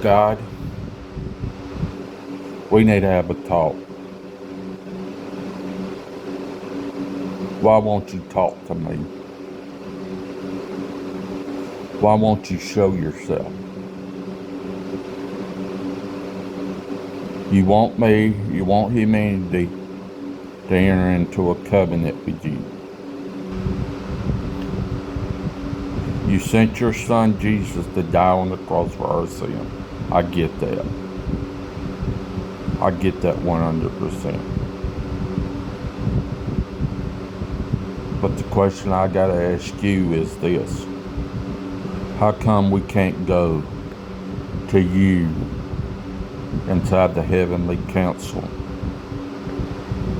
God, we need to have a talk. Why won't you talk to me? Why won't you show yourself? You want me, you want humanity to enter into a covenant with you. You sent your son Jesus to die on the cross for our sin. I get that. I get that 100%. But the question I gotta ask you is this. How come we can't go to you inside the heavenly council?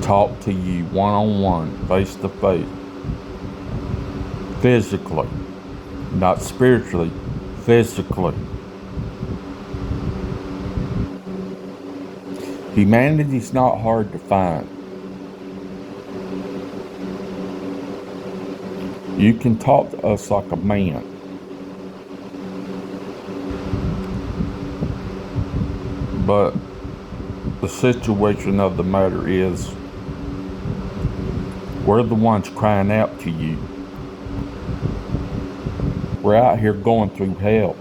Talk to you one-on-one, face-to-face, physically, not spiritually, physically. Humanity's not hard to find. You can talk to us like a man. But the situation of the matter is, we're the ones crying out to you. We're out here going through hell.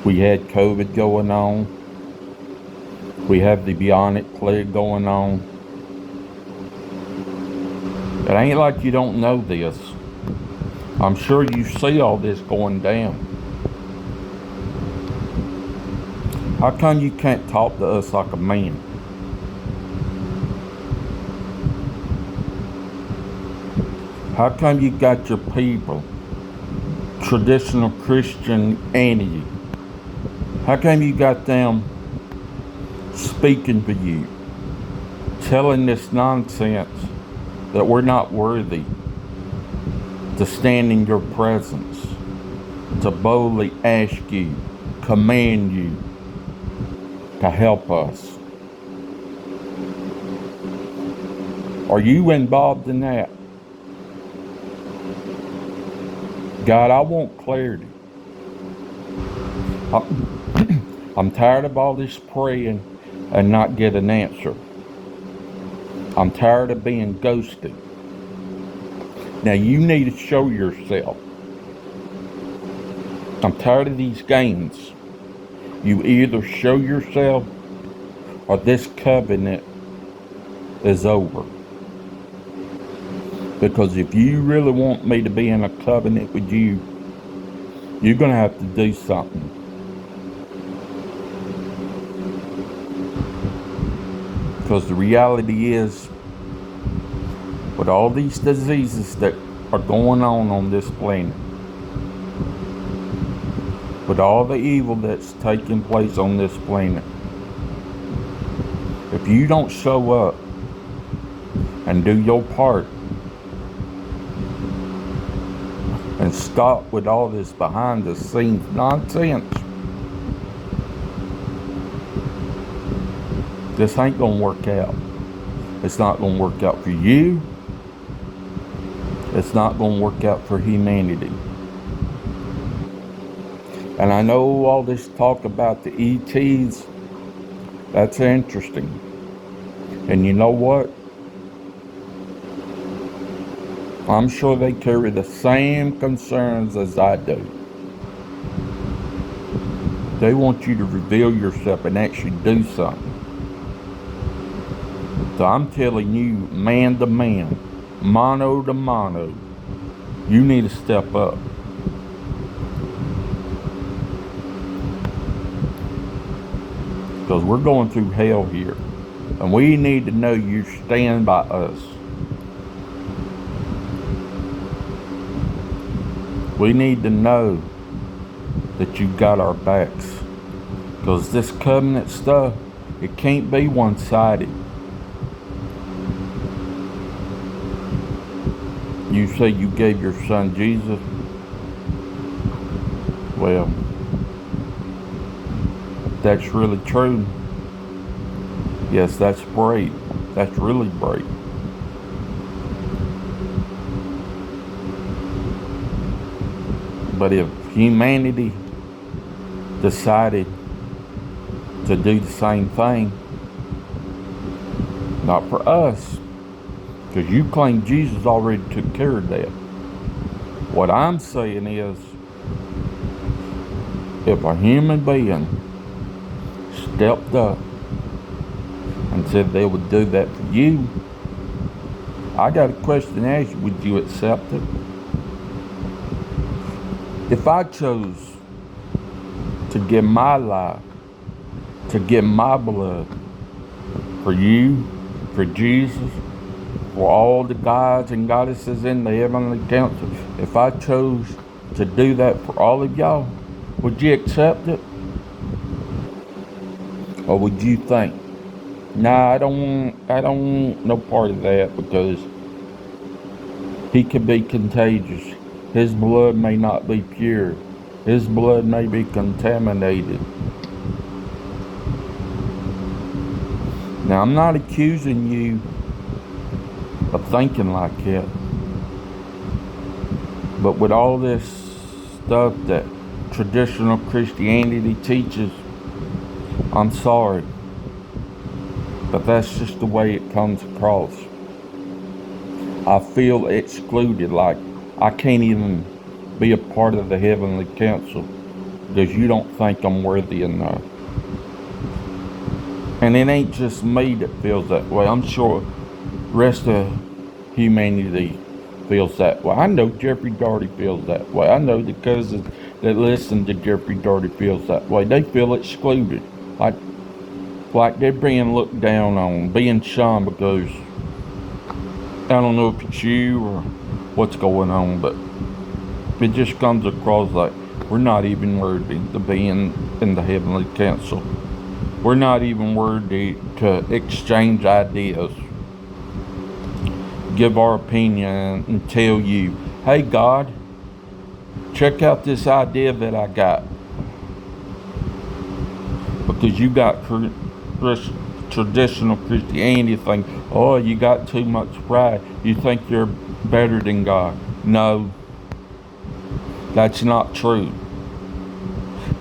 We had COVID going on. We have the bionic plague going on. It ain't like you don't know this. I'm sure you see all this going down. How come you can't talk to us like a man? How come you got your people, traditional Christianity, how come you got them speaking to you, telling this nonsense that we're not worthy to stand in your presence, to boldly ask you, command you to help us? Are you involved in that? God, I want clarity. I'm tired of all this praying and not get an answer. I'm tired of being ghosted. Now you need to show yourself. I'm tired of these games. You either show yourself or this covenant is over. Because if you really want me to be in a covenant with you, you're going to have to do something. Because the reality is, with all these diseases that are going on this planet, with all the evil that's taking place on this planet, if you don't show up and do your part and stop with all this behind the scenes nonsense, this ain't gonna work out. It's not gonna work out for you. It's not gonna work out for humanity. And I know all this talk about the ETs, that's interesting. And you know what? I'm sure they carry the same concerns as I do. They want you to reveal yourself and actually do something. So I'm telling you, man to man, mano to mano, you need to step up. Because we're going through hell here. And we need to know you stand by us. We need to know that you got our backs. Because this covenant stuff, it can't be one-sided. You say you gave your son Jesus. Well, that's really true. Yes, that's brave. That's really brave. But if humanity decided to do the same thing. Not for us, because you claim Jesus already took care of that. What I'm saying is, if a human being stepped up and said they would do that for you, I got a question to ask you. Would you accept it? If I chose to give my life, to give my blood for you, for Jesus, for all the gods and goddesses in the heavenly council, if I chose to do that for all of y'all, would you accept it? Or would you think, nah, I don't want no part of that, because he could be contagious. His blood may not be pure. His blood may be contaminated. Now, I'm not accusing you of thinking like that. But with all this stuff that traditional Christianity teaches, I'm sorry, but that's just the way it comes across. I feel excluded, like I can't even be a part of the heavenly council because you don't think I'm worthy enough. And it ain't just me that feels that way. I'm sure the rest of humanity feels that way. I know Jeffrey Daugherty feels that way. I know the cousins that listen to Jeffrey Daugherty feels that way. They feel excluded, like they're being looked down on, being shunned, because I don't know if it's you or what's going on, but it just comes across like we're not even worthy to be in the heavenly council. We're not even worthy to exchange ideas, give our opinion, and tell you, hey God, check out this idea that I got. Because you got traditional Christianity think, oh, you got too much pride. You think you're better than God. No, that's not true.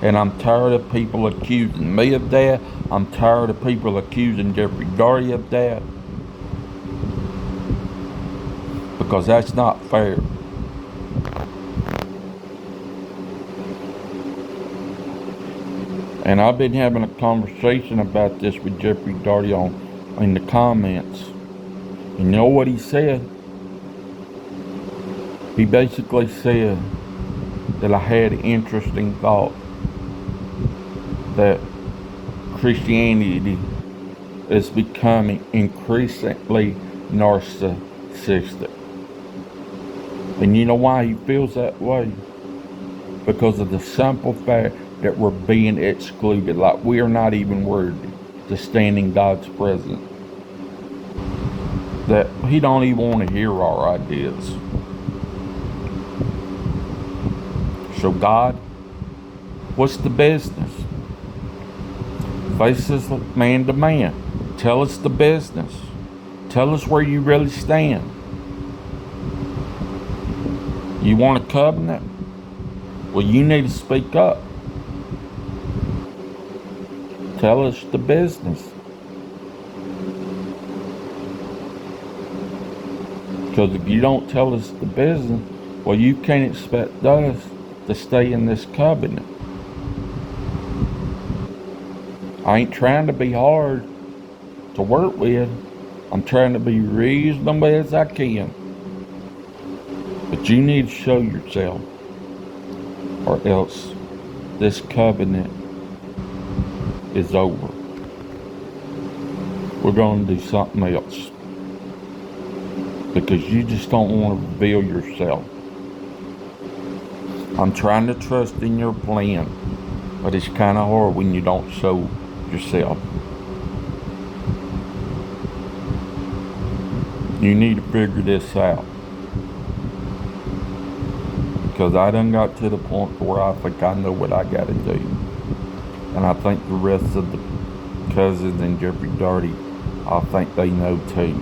And I'm tired of people accusing me of that. I'm tired of people accusing Jeffrey Daugherty of that. Because that's not fair. And I've been having a conversation about this with Jeffrey Daugherty in the comments. And you know what he said? He basically said that I had an interesting thought, that Christianity is becoming increasingly narcissistic. And you know why he feels that way? Because of the simple fact that we're being excluded, like we are not even worthy to stand in God's presence. That he don't even want to hear our ideas. So God, what's the business? Face us man to man. Tell us the business. Tell us where you really stand. You want a covenant? Well, you need to speak up. Tell us the business. Because if you don't tell us the business, well, you can't expect us to stay in this covenant. I ain't trying to be hard to work with. I'm trying to be reasonable as I can. But you need to show yourself, or else this covenant is over. We're going to do something else. Because you just don't want to reveal yourself. I'm trying to trust in your plan, but it's kind of hard when you don't show yourself. You need to figure this out. Because I done got to the point where I think I know what I got to do. And I think the rest of the cousins and Jeffrey Daugherty, I think they know too.